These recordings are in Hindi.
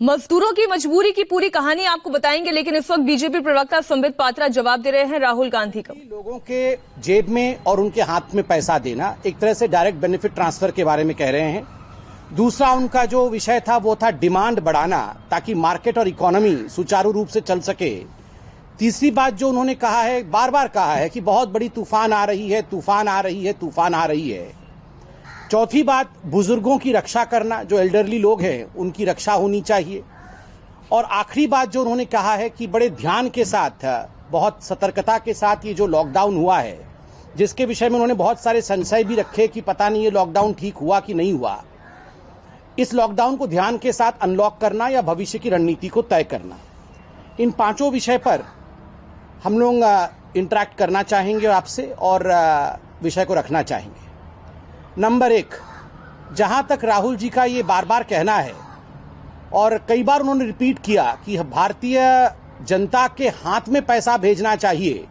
मजदूरों की मजबूरी की पूरी कहानी आपको बताएंगे, लेकिन इस वक्त बीजेपी प्रवक्ता संबित पात्रा जवाब दे रहे हैं राहुल गांधी को। लोगों के जेब में और उनके हाथ में पैसा देना, एक तरह से डायरेक्ट बेनिफिट ट्रांसफर के बारे में कह रहे हैं। दूसरा उनका जो विषय था वो था डिमांड बढ़ाना, ताकि मार्केट और इकोनॉमी सुचारू रूप से चल सके। तीसरी बात जो उन्होंने कहा है, बार बार कहा है कि बहुत बड़ी तूफान आ रही है, तूफान आ रही है, तूफान आ रही है। चौथी बात, बुजुर्गों की रक्षा करना, जो एल्डरली लोग हैं उनकी रक्षा होनी चाहिए। और आखिरी बात जो उन्होंने कहा है कि बड़े ध्यान के साथ, बहुत सतर्कता के साथ ये जो लॉकडाउन हुआ है, जिसके विषय में उन्होंने बहुत सारे संशय भी रखे कि पता नहीं ये लॉकडाउन ठीक हुआ कि नहीं हुआ, इस लॉकडाउन को ध्यान के साथ अनलॉक करना या भविष्य की रणनीति को तय करना, इन पांचों विषय पर हम लोग इंटरेक्ट करना चाहेंगे आपसे और विषय को रखना चाहेंगे। नंबर 1, जहां तक राहुल जी का ये बार बार कहना है और कई बार उन्होंने रिपीट किया कि भारतीय जनता के हाथ में पैसा भेजना चाहिए,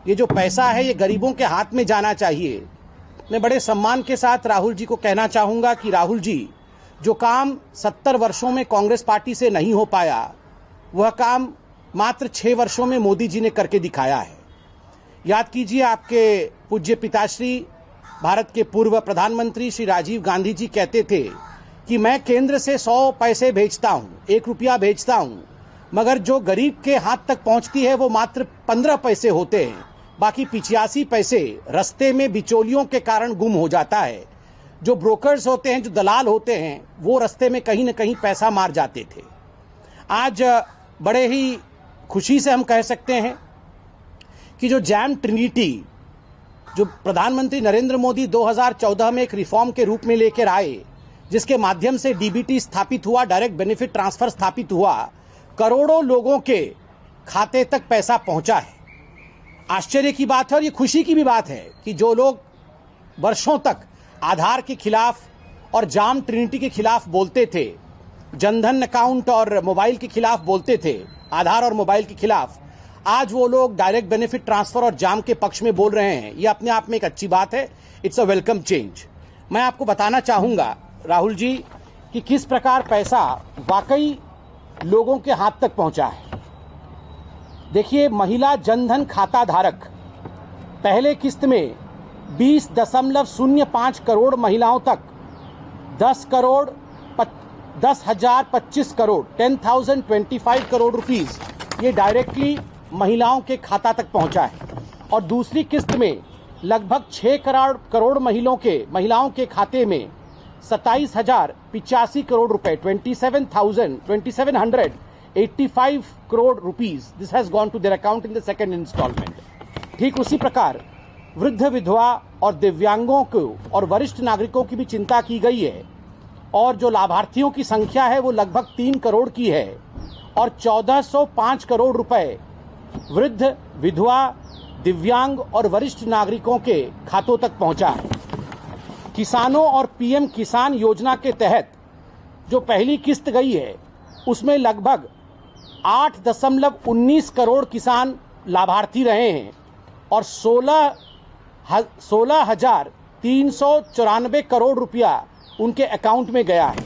ये जो पैसा है ये गरीबों के हाथ में जाना चाहिए। मैं बड़े सम्मान के साथ राहुल जी को कहना चाहूंगा कि राहुल जी, जो काम 70 वर्षों में कांग्रेस पार्टी से नहीं हो पाया, वह काम मात्र 6 वर्षों में मोदी जी ने करके दिखाया है। याद कीजिए, आपके पूज्य पिताश्री, भारत के पूर्व प्रधानमंत्री श्री राजीव गांधी जी कहते थे कि मैं केंद्र से 100 पैसे भेजता हूं, 1 रुपया भेजता हूं, मगर जो गरीब के हाथ तक पहुंचती है वो मात्र 15 पैसे होते हैं, बाकी 85 पैसे रास्ते में बिचौलियों के कारण गुम हो जाता है। जो ब्रोकर्स होते हैं, जो दलाल होते हैं, वो रास्ते में कहीं न कहीं पैसा मार जाते थे। आज बड़े ही खुशी से हम कह सकते हैं कि जो जैम ट्रिनिटी, जो प्रधानमंत्री नरेंद्र मोदी 2014 में एक रिफॉर्म के रूप में लेकर आए, जिसके माध्यम से डीबीटी स्थापित हुआ, डायरेक्ट बेनिफिट ट्रांसफर स्थापित हुआ, करोड़ों लोगों के खाते तक पैसा पहुंचा है। आश्चर्य की बात है और ये खुशी की भी बात है कि जो लोग वर्षों तक आधार के खिलाफ और जाम ट्रिनिटी के खिलाफ बोलते थे, जनधन अकाउंट और मोबाइल के खिलाफ बोलते थे, आधार और मोबाइल के खिलाफ, आज वो लोग डायरेक्ट बेनिफिट ट्रांसफर और जाम के पक्ष में बोल रहे हैं। ये अपने आप में एक अच्छी बात है। It's a welcome change. मैं आपको बताना चाहूंगा राहुल जी कि किस प्रकार पैसा वाकई लोगों के हाथ तक पहुंचा है। देखिए, महिला जनधन खाता धारक पहले किस्त में 20.05 करोड़ महिलाओं तक 10,025 करोड़ 10,025 करोड़ रुपीस ये डायरेक्टली महिलाओं के खाता तक पहुंचा है। और दूसरी किस्त में लगभग 6 करोड़ महिलाओं के खाते में 27,085 करोड़ रुपए 27,785 crore rupees this has gone to their account in the second installment. ठीक उसी प्रकार वृद्ध, विधवा और दिव्यांगों को और वरिष्ठ नागरिकों की भी चिंता की गई है, और जो लाभार्थियों की संख्या है वो लगभग 3 करोड़ की है, और 1405 करोड़ रुपए वृद्ध, विधवा, दिव्यांग और वरिष्ठ नागरिकों के खातों तक पहुंचा है। किसानों और पीएम किसान योजना के तहत जो पहली किस्त गई है, उसमें लगभग 8.19 करोड़ किसान लाभार्थी रहे हैं और 16,394 करोड़ रुपया उनके अकाउंट में गया है।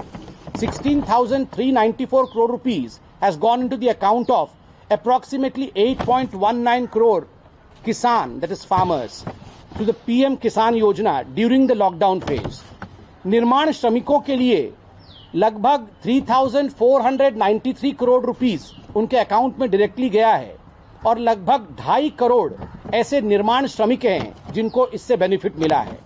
16,394 crore rupees has gone into the account of approximately 8.19 crore Kisan, that is farmers, to the PM Kisan Yojana during the lockdown phase. निर्माण श्रमिकों के लिए लगभग 3,493 करोड़ रुपीस उनके अकाउंट में डायरेक्टली गया है, और लगभग 2.5 करोड़ ऐसे निर्माण श्रमिक हैं जिनको इससे बेनिफिट मिला है।